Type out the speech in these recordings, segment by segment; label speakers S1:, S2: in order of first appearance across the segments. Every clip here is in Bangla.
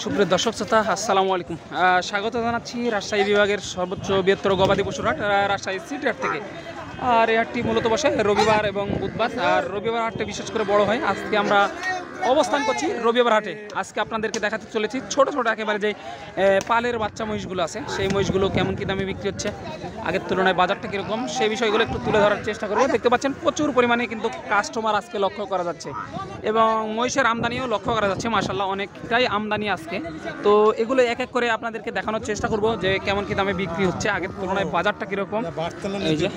S1: সুপ্রিয় দর্শক শ্রোতা আসসালামু আলাইকুম। স্বাগত জানাচ্ছি রাজশাহী বিভাগের সর্বোচ্চ বৃহত্তর গবাদি পশুর হাট রাজশাহী সিটি হাট থেকে। আর এই হাটটি মূলত বসে রবিবার এবং বুধবার। আর রবিবার হাটটি বিশেষ করে বড় হয়। আজকে আমরা অবস্থান করছি রবিবার হাটে। আজকে আপনাদেরকে দেখাতে চলেছি ছোট ছোট একেবারে যে পালের বাচ্চা মহিষগুলো আছে, সেই মহিষগুলো কেমন কী দামে বিক্রি হচ্ছে, আগের তুলনায় বাজারটা কীরকম, সেই বিষয়গুলো একটু তুলে ধরার চেষ্টা করবো। দেখতে পাচ্ছেন প্রচুর পরিমাণে কিন্তু কাস্টমার আজকে লক্ষ্য করা যাচ্ছে এবং মহিষের আমদানিও লক্ষ্য করা যাচ্ছে। মাশাআল্লাহ অনেকটাই আমদানি আজকে। তো এগুলো এক এক করে আপনাদেরকে দেখানোর চেষ্টা করব যে কেমন কী দামে বিক্রি হচ্ছে, আগের তুলনায় বাজারটা কীরকম। এই যে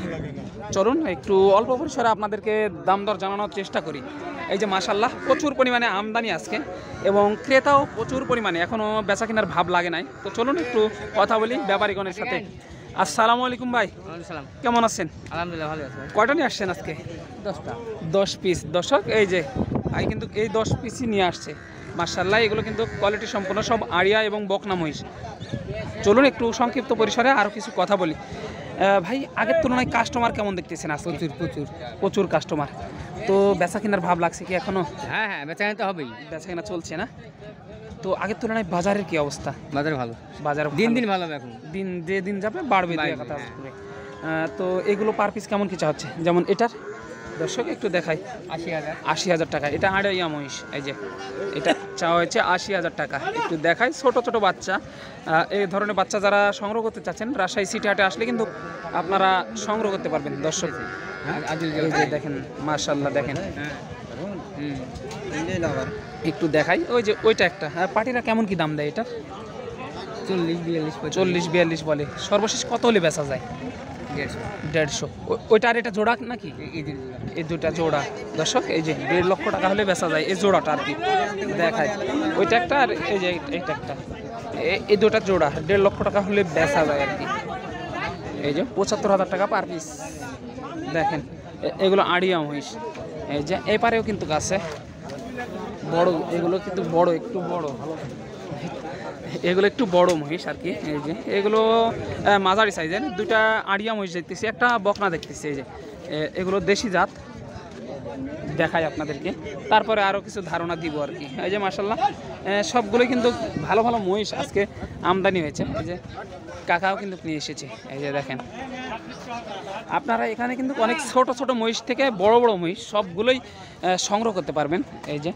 S1: চলুন একটু অল্প পরিসরে আপনাদেরকে দাম দর জানানোর চেষ্টা করি। এই যে মাশাআল্লাহ প্রচুর পরিমাণে আমদানি আজকে এবং ক্রেতাও প্রচুর পরিমাণে, এখনও বেচা কেনার ভাব লাগে নাই। তো চলুন একটু কথা বলি ব্যাপারীগণের সাথে। আসসালামু আলাইকুম ভাই, কেমন আছেন?
S2: আলহামদুলিল্লাহ ভালো আছি।
S1: কয়টা নিয়ে আসছেন আজকে?
S2: 10টা।
S1: 10 পিস। দর্শক এই যে ভাই কিন্তু এই 10 পিসই নিয়ে আসছে। মাশাআল্লাহ এগুলো কিন্তু কোয়ালিটি সম্পন্ন, সব আড়িয়া এবং বকনা মহিষ। চলুন একটু সংক্ষিপ্ত পরিসরে আরও কিছু কথা বলি। ভাই আগের তুলনায় কাস্টমার কেমন দেখতেছেন? আজকে প্রচুর কাস্টমার। তো বেচা কেনার ভাব লাগছে কি এখনো?
S2: হ্যাঁ, বেচা কেনা তো হবেই।
S1: বেচা কেনা চলছে না? তো আগের তুলনায় বাজারের কি অবস্থা?
S2: বাজার ভালো,
S1: বাজার
S2: দিন দিন ভালো হবে। এখন
S1: দিন যে দিন যাবে বাড়বে দুই কথা করে। তো এগুলো পার পিস কেমন কি চাচ্ছে? যেমন এটার দর্শক একটু দেখাই, 80,000 টাকা। এটা আড়াইয়া মহিষ। এই যে এটা চাওয়া হয়েছে 80,000 টাকা। একটু দেখাই ছোট ছোট বাচ্চা। এই ধরনের বাচ্চা যারা সংগ্রহ করতে চাচ্ছেন রাজশাহী সিটি হাটে আসলে কিন্তু আপনারা সংগ্রহ করতে পারবেন। দর্শক এই যে দেখেন মাশাআল্লাহ দেখেন, একটু দেখাই। ওই যে ওইটা একটা পাটিরা কেমন কি দাম দেয়? এটা 40-42 বলে। সর্বশেষ কত হলে বেচা যায়? 150। ওইটা আর এটা জোড়া নাকি? এই দুটা জোড়া। দর্শক এই যে 1.5 লক্ষ টাকা হলে বেচা যায় এই জোড়াটা আর কি। দেখায় ওইটা একটা আর এই যে এইটা একটা, এই দুটা জোড়া 1.5 লক্ষ টাকা হলে বেচা যায় আর কি। এই যে 75,000 টাকা পার পিস। দেখেন এগুলো আড়িয়া মহিষ। এই যে এই পারেও কিন্তু আছে বড়, এগুলো কিন্তু বড়, একটু বড়, এগুলো একটু বড় মহিষ আর কি। এই যে এগুলো মাঝারি সাইজের দুইটা আড়িয়া মহিষ দেখতেছি, একটা বকনা দেখতেছি। এই যে এগুলো দেশি জাত। দেখাই আপনাদেরকে, তারপরে আরও কিছু ধারণা দিব আর কি। এই যে মাশাআল্লাহ সবগুলোই কিন্তু ভালো ভালো মহিষ আজকে আমদানি হয়েছে। এই যে কাকাও কিন্তু নিয়ে এসেছে। এই যে দেখেন আপনারা এখানে কিন্তু অনেক ছোট ছোট মহিষ থেকে বড় বড় মহিষ সবগুলোই সংগ্রহ করতে পারবেন। এই যে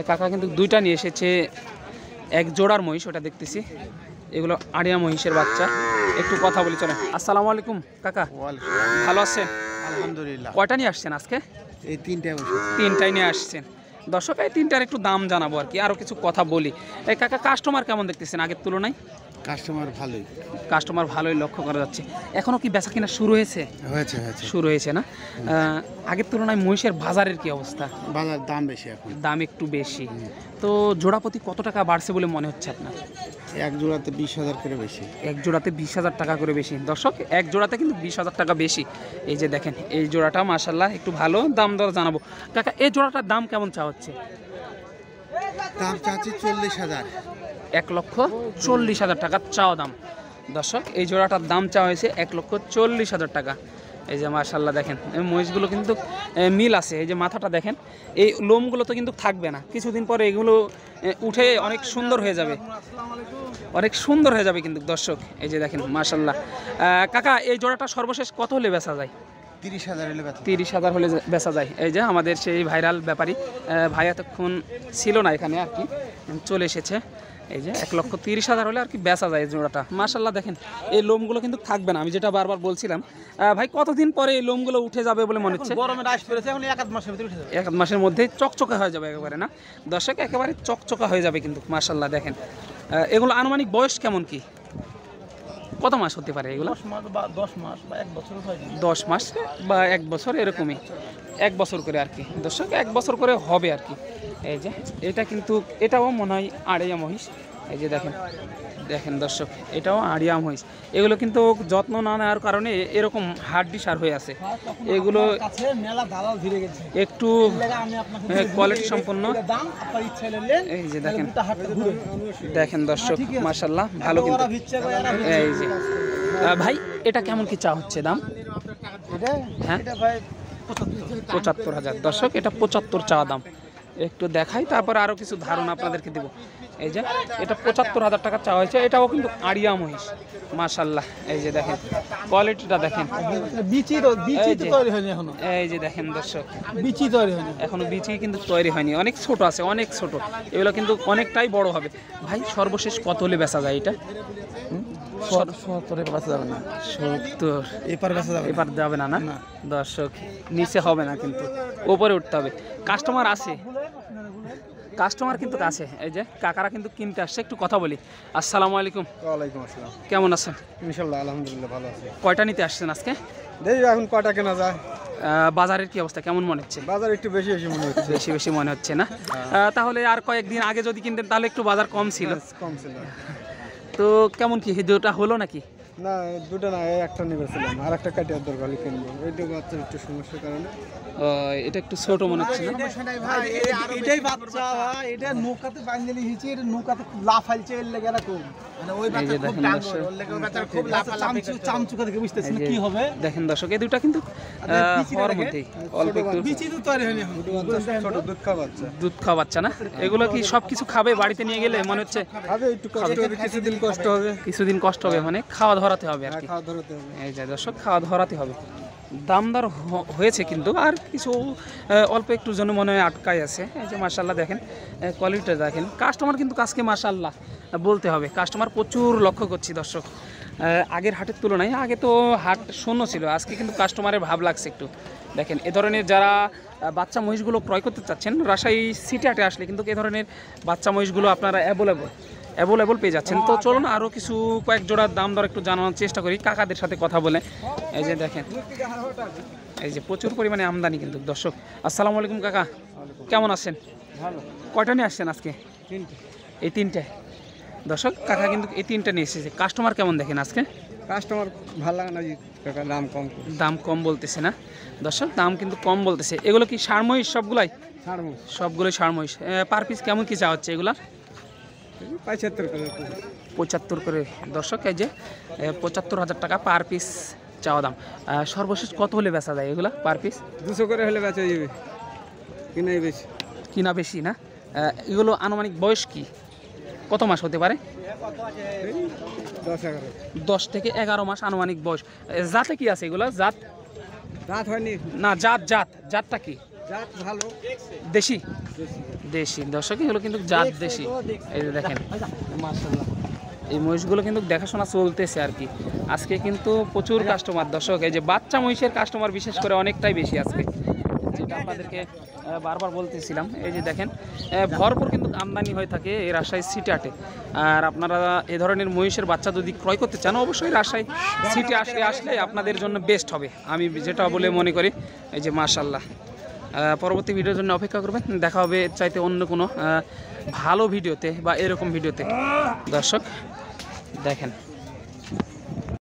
S1: কাকা কিন্তু দুইটা নিয়ে এসেছে, এক জোড়ার মহিষ ওটা দেখতেছি। এগুলো আড়িয়া মহিষের বাচ্চা। একটু কথা বলি চলেন। আসসালামু আলাইকুম কাকা, ভালো আছেন?
S3: আলহামদুলিল্লাহ।
S1: কয়টা নিয়ে আসছেন আজকে?
S3: এই
S1: তিনটাই নিয়ে আসছেন। দর্শক এই তিনটার একটু দাম জানাবো আর কি, আরও কিছু কথা বলি। এই কাকা কাস্টমার কেমন দেখতেছেন আগের তুলনায়? কাস্টমার ভালোই লক্ষ্য করা যাচ্ছে। এখনও কি বেচা কিনা শুরু হয়েছে? শুরু হয়েছে না? আগের তুলনায় মহিষের বাজারের কি অবস্থা?
S3: বাজার দাম বেশি, এখন
S1: দাম একটু বেশি। তো জোড়াপতি কত টাকা বাড়ছে বলে মনে হচ্ছে আপনার?
S3: এক জোড়াতে 20,000 করে বেশি।
S1: এক জোড়াতে 20,000 টাকা করে বেশি। দর্শক এক জোড়াতে কিন্তু 20,000 টাকা বেশি। এই যে দেখেন এই জোড়াটা মাশাআল্লাহ একটু ভালো। দাম দর জানাবো কাকা। এই জোড়াটার দাম কেমন চা হচ্ছে?
S3: দাম চাচ্ছি 40,000।
S1: 1,40,000 টাকা চাওয়া দাম। দর্শক এই জোড়াটার দাম চাওয়া হয়েছে 1,40,000 টাকা। এই যে মাশাআল্লাহ দেখেন এই মহিষগুলো কিন্তু মিল আছে। এই যে মাথাটা দেখেন, এই লোমগুলো তো কিন্তু থাকবে না, কিছুদিন পরে এগুলো উঠে অনেক সুন্দর হয়ে যাবে, অনেক সুন্দর হয়ে যাবে কিন্তু দর্শক। এই যে দেখেন মাশাআল্লাহ। কাকা এই জোড়াটা সর্বশেষ কত হলে বেচা যায়? 30,000 হলে বেচা যায়। এই যে আমাদের সেই ভাইরাল ব্যাপারী ভাই এতক্ষণ ছিল না এখানে আর কি, চলে এসেছে। এই যে 1,30,000 হলে আর কি বেচা যায় এই জোড়াটা। মাশাআল্লাহ দেখেন এই লোমগুলো কিন্তু থাকবে না, আমি যেটা বারবার বলছিলাম। ভাই কতদিন পরে এই লোমগুলো উঠে যাবে বলে মনে হচ্ছে?
S3: গরমের আশ পড়েছে, এখন 1 মাসের ভিতরে উঠে যাবে।
S1: 1 মাসের মধ্যেই চকচকা হয়ে যাবে একেবারে না দর্শক? একেবারে চকচকা হয়ে যাবে কিন্তু মাশাআল্লাহ দেখেন। এগুলো আনুমানিক বয়স কেমন কি, কত মাস হতে পারে এগুলো?
S3: 10 মাস বা 10 মাস বা 1 বছর হয়।
S1: 10 মাস বা 1 বছর এরকমই, 1 বছর করে আর কি দর্শক, 1 বছর করে হবে আর কি। এই যে এটা কিন্তু এটাও মনে হয় আড়িয়া মহিষ। এই যে দেখেন দেখেন দর্শক এটাও আড়িয়া মহিষ। এগুলো কিন্তু যত্ন না নেওয়ার কারণে এরকম হাড্ডি সার হয়ে আছে। এগুলো একটু কোয়ালিটি সম্পন্ন। এই যে দেখেন দেখেন দর্শক মাশাআল্লাহ ভালো কিন্তু। এই যে ভাই এটা কেমন কি চা হচ্ছে দাম? হ্যাঁ 75,000 দর্শক, এটা 75 চা দাম। একটু দেখাই, তারপর আরও কিছু ধারণা আপনাদেরকে দেবো। এই যে এটা ৭৫,০০০ টাকা চাওয়া হয়েছে, এটাও কিন্তু আড়িয়া মহিষ মাশাল্লাহ। এই যে দেখেন কোয়ালিটিটা দেখেন,
S3: বিচি
S1: এই যে
S3: তৈরি হয়নি এখনো,
S1: এই যে দেখেন দর্শক,
S3: বিচি তৈরি হয়নি
S1: এখনো বীজই কিন্তু তৈরি হয়নি, অনেক ছোট আছে, অনেক ছোট, এগুলো কিন্তু অনেকটাই বড় হবে। ভাই সর্বশেষ কত হলে বেচা যায় এটা?
S3: ৭০ বেচা যাবে না,
S1: ৭০
S3: এপার বেচা যাবে
S1: এবার যাবে না না দর্শক, নিচে হবে না কিন্তু উপরে উঠতে হবে। কাস্টমার আছে, কাস্টমার কিন্তু আছে। এই যে কাকারা কিন্তু কিনতে আসছে, একটু কথা বলি। আসসালামু আলাইকুম,
S3: ওয়ালাইকুম আসসালাম।
S1: কেমন আছেন?
S3: ইনশাআল্লাহ আলহামদুলিল্লাহ ভালো আছে।
S1: কয়টা নিতে আসছেন আজকে?
S3: দেখি এখন কয়টা কেনা যায়।
S1: বাজারের কি অবস্থা, কেমন মনে হচ্ছে?
S3: বাজার একটু বেশি বেশি মনে হচ্ছে।
S1: বেশি বেশি মনে হচ্ছে না? তাহলে আর কয়েকদিন আগে যদি কিনতেন তাহলে একটু বাজার কম ছিল।
S3: কম ছিল।
S1: তো কেমন কি দুটা হলো নাকি?
S3: না দুটো না, একটা নিবেছিলাম, আর একটা কাটিয়ার দরকার কিনবো, এইটা বাচ্চার একটু সমস্যার কারণে।
S1: এটা একটু ছোট মনে হচ্ছে না?
S3: এটাই বাচ্চা ভাই, এটা নৌকাতে বাঁধলে হিচি, এটা নৌকাতে খুব লাফাইছে, এর লেগে এরকম মানে ওই
S1: এই যে
S3: বাচ্চা খুব
S1: দেখেন
S3: ডাঙ্গর,
S1: দর্শক,
S3: ওর লেগে ওই বাচ্চা খুব লাফালাফি চামচুকা থেকে বুঝতেছি না কি হবে।
S1: দেখেন দর্শক, এই দুটা কিন্তু হওয়ার মধ্যেই অল্প একটু
S3: বিচি তো তৈরি হয়নি এখন, ছোট দুধ খাওয়া বাচ্চা,
S1: দুধ খাওয়া বাচ্চা না? এগুলো কি সব কিছু খাবে বাড়িতে নিয়ে গেলে? মনে হচ্ছে
S3: খাবে, একটু কষ্ট হবে, কিছুদিন কষ্ট হবে,
S1: কিছুদিন কষ্ট হবে, মানে খাওয়া ধরাতে হবে আর কি।
S3: খাওয়া ধরাতে হবে।
S1: এই যে দর্শক, খাওয়া ধরাতে হবে। দামদার হয়েছে কিন্তু, আর কিছু অল্প একটু জন্য মনে হয় আটকায় আছে। এই যে মাশাল্লাহ দেখেন, কোয়ালিটিটা দেখেন। কাস্টমার কিন্তু আজকে মাশাল্লাহ বলতে হবে, কাস্টমার প্রচুর লক্ষ্য করছি দর্শক। আগের হাটের তুলনায় আগে তো হাট শূন্য ছিল, আজকে কিন্তু কাস্টমারের ভাব লাগছে একটু। দেখেন এ ধরনের যারা বাচ্চা মহিষগুলো ক্রয় করতে চাচ্ছেন, রাজশাহী সিটি হাটে আসলে কিন্তু এ ধরনের বাচ্চা মহিষগুলো আপনারা অ্যাভেলেবল পেয়ে যাচ্ছেন। তো চলুন আরও কিছু কয়েক জোড়ার দাম দর একটু জানানোর চেষ্টা করি কাকাদের সাথে কথা বলে। এই যে দেখেন, এই যে প্রচুর পরিমাণে আমদানি কিন্তু দর্শক। আসসালামু আলাইকুম কাকা, কেমন আছেন?
S3: ভালো।
S1: কয়টা নিয়ে আসছেন আজকে?
S3: তিনটে।
S1: এই তিনটে দর্শক, কাকা কিন্তু এই তিনটে নিয়ে এসেছে। কাস্টমার কেমন দেখেন আজকে?
S3: কাস্টমার ভালো লাগে না, কাকা দাম কম,
S1: দাম কম বলতেছে না দর্শক, দাম কিন্তু কম বলতেছে। এগুলো কি ষাঁড় মহিষ সবগুলাই?
S3: ছাড়বো
S1: সবগুলোই ষাঁড় মহিষ। পার পিস কেমন কি চা হচ্ছে এগুলা?
S3: 75 করে।
S1: 75 করে দর্শক, এই যে 75,000 টাকা পার পিস চাওয়া দাম। সর্বশেষ কত হলে বেচা যায় এগুলা পার পিস?
S3: 200 করে হলে বেচা যাবে, কিনাই বেশি।
S1: কিনা বেশি না? এগুলো আনুমানিক বয়স কি, কত মাস হতে পারে? 10 থেকে 11 মাস আনুমানিক বয়স। জাতে কি আছে এগুলা? জাত
S3: হয়নি
S1: না, জাতটা কি?
S3: জাত ভালো,
S1: দেশি দেশি দর্শক, এগুলো কিন্তু জাত দেশি। এই যে দেখেন মাশাআল্লাহ, এই মহিষগুলো কিন্তু দেখাশোনা চলতেছে আর কি। আজকে কিন্তু প্রচুর কাস্টমার দর্শক, এই যে বাচ্চা মহিষের কাস্টমার বিশেষ করে অনেকটাই বেশি আজকে, যেটা আপনাদেরকে বারবার বলতেছিলাম। এই যে দেখেন ভরপুর কিন্তু আমদানি হয়ে থাকে এই রাজশাহী সিটি হাটে। আর আপনারা এ ধরনের মহিষের বাচ্চা যদি ক্রয় করতে চান, অবশ্যই রাজশাহী সিটি আসলে আপনাদের জন্য বেস্ট হবে, আমি যেটা বলে মনে করি। এই যে মাশাআল্লাহ, পরবর্তী ভিডিওর জন্য অপেক্ষা করবেন। দেখা হবে এর চাইতে অন্য কোনো ভালো ভিডিওতে বা এরকম ভিডিওতে দর্শক। দেখেন